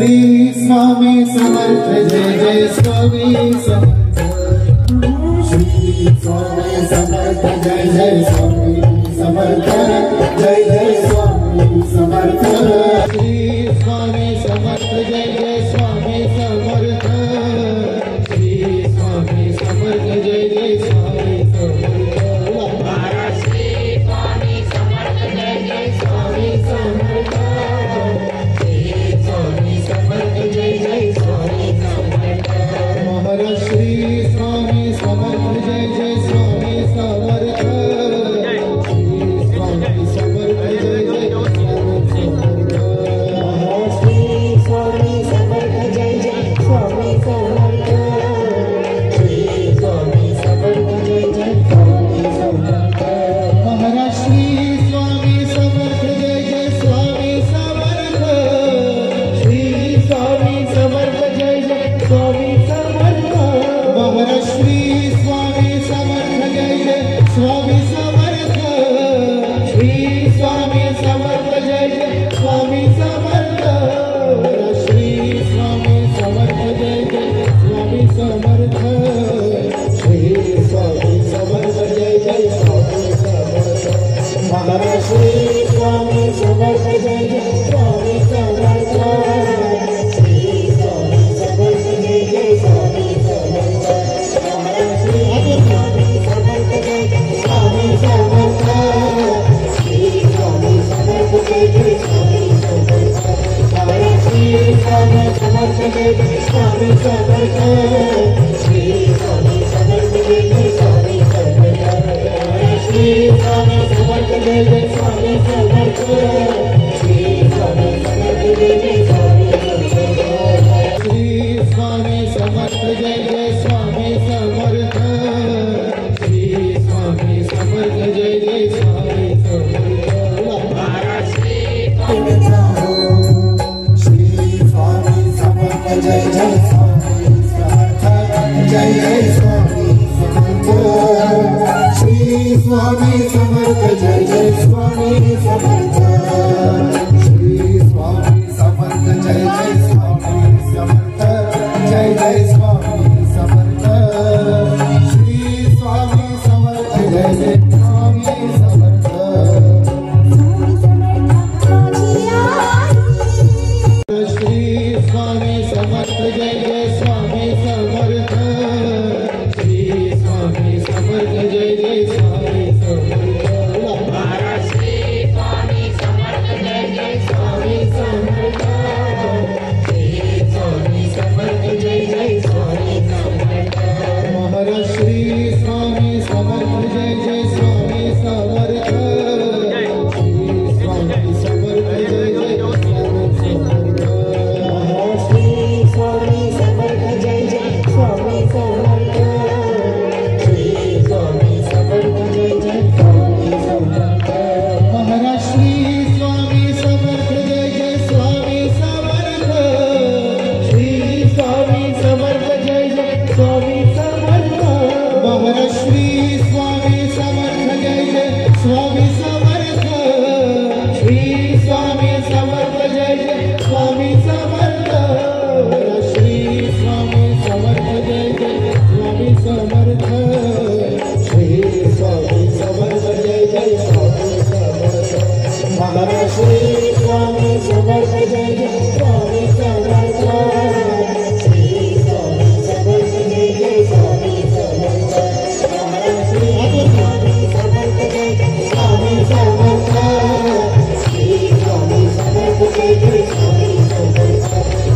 Shri Swami Samarth Jai Jai Swami Samarth. Shri Swami Samarth Jai Jai Swami Samarth Jai Jai Swami Samarth. Shri Swami Samarth Jai Jai Swami Samarth. Shri Swami Samarth Jai Jai Swami Samarth. Shri Swami Samarth Jai Jai Swami Samarth. Jai Jai Swami Samarth. Maharaj Shri Swami Samarth Jai Jai Swami Samarth. Shri Swami Samarth Jai Jai Swami Samarth. Maharaj Shri Swami Samarth Jai Jai Swami Samarth. Shri Swami Samarth Jai Jai Swami Samarth. Maharaj Shri Swami Samarth Jai Jai Swami Samarth. Shri Swami Samarth Jai Jai Swami Samarth. Maharaj Shri Swami Samarth Jai Jai Swami Samarth. Shri Swami Samarth Jai Jai Swami Samarth. Shri Swami Samarth Jai Jai Swami Samarth. Shri Swami Samarth Jai Jai Swami Samarth. Maharaj Shri Swami Samarth Jai Jai Swami Samarth. Shri Swami Samarth Jai Jai Swami Samarth. Maharaj Shri Swami Samarth Jai Jai Swami Samarth. Shri Swami Samarth Jai Jai Swami Samarth. Maharaj Shri Swami Samarth Jai Jai Swami Samarth. Shri Swami Samarth Jai Jai Swami Samarth. Shri Swami Samarth Jai Jai Swami Samarth. Shri Swami Samarth Jai Jai Swami Samarth. Shri Swami Samarth Jai Jai Swami Samarth. Shri Swami Samarth Jai Jai Swami Samarth. Maharaj Shri Swami Samarth Jai Jai Swami Samarth. Jai Jai Swami Samarth. Shri Swami Samarth Jai Jai Swami Samarth. Shri Swami Samarth Jai Jai Swami Samarth. Jai Jai Swami Samarth. Shri Swami Samarth Jai Jai Swami Samarth. Shri Swami Samarth Jai Jai Swami Samarth. Shri Swami Samarth Jai Jai Swami Samarth. Maharaj Shri Swami Samarth Jai Jai Swami Samarth. Shri Swami Samarth Jai Jai Swami Samarth. Maharaj Shri Swami Samarth Jai Jai Swami Samarth. Shri Swami Samarth Jai Jai Swami Samarth. Maharaj Shri Swami Samarth Jai Jai Swami Samarth. Shri Swami Samarth Jai Jai Swami Samarth. Maharaj Shri Swami Samarth Jai Jai Swami Samarth. Shri Swami Samarth Jai Jai Swami Samarth. Maharaj Shri Swami Samarth Jai Jai Swami Samarth. Shri Swami Samarth Jai Jai Swami Samarth. Shri Swami Samarth Jai Jai Swami Samarth. Shri Swami Samarth Jai Jai Swami Samarth. Maharaj Shri Swami Samarth Jai Jai Swami Samarth. Shri Swami Samarth Jai Jai Swami Samarth. Maharaj Shri Swami Samarth Jai Jai Swami Samarth. Shri Swami Samarth Jai Jai Swami Samarth.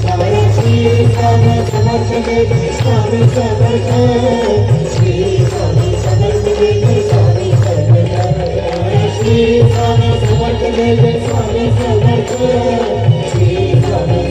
Maharaj Shri Swami Samarth Jai Jai Swami Samarth. Shri Swami Samarth Jai Jai Swami Samarth. Shri Swami Samarth Jai Jai Swami Samarth. Shri Swami